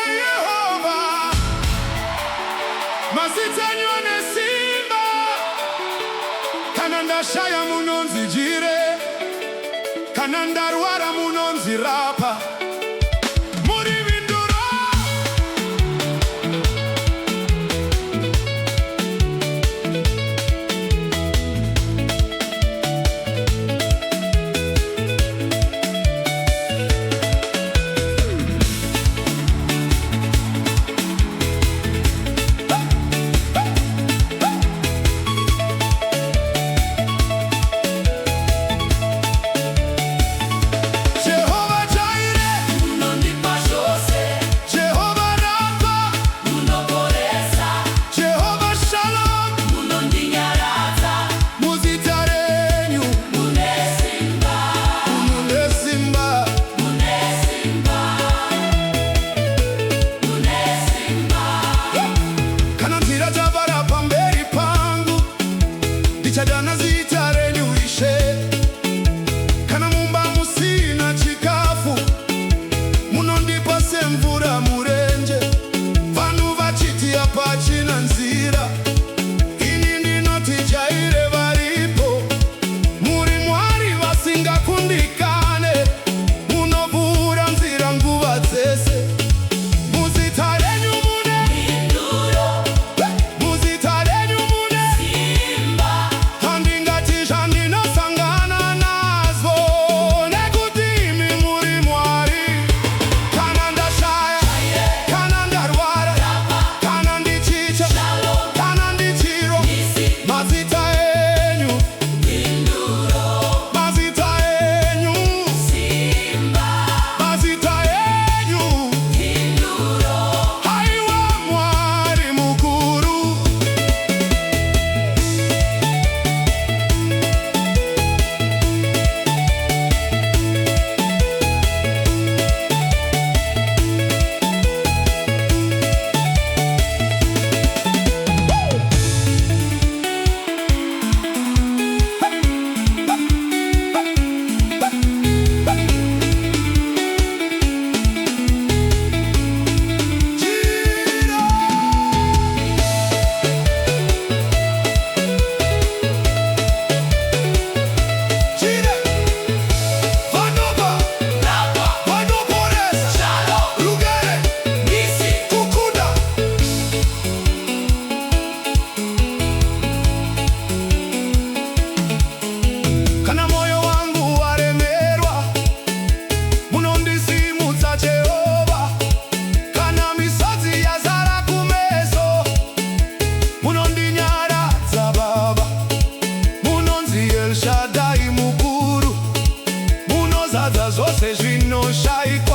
Jehovah, Mazita Enyu Mhinduro, Kananda Shaya munonzi Jireh, Kananda Rwara munonzi Rapha. Zita Renyu kana mumba musina chikafu munondipa semvura murenje vanhu vachiti apachina nzira ini ndinoti Jireh varipo muri Mwari vasingakundikane munovhura nzira nguva dzese. Muzita renyu mune Imhinduro, muzita renyu mune Simba. Handingati zvandinosangana nazvo nekuti imi muri Mwari. Kana ndashaya, kana ndarwara, kana ndichicha, kana ndichiro, mazita enyu Imhinduro, mazita enyu Simba, mazita enyu Imhinduro. Haiwa Mwari mukuru. Jireh, Vanoba, Vanobones, Rugere, Kukunda. Kana moyo wangu waremerwa munondisimudza Jehovah. Kana misodzi yazara kumeso munondinyaradza Baba. Munonzi El Shaddai mukuru, munozadza zvose zvinoshaika.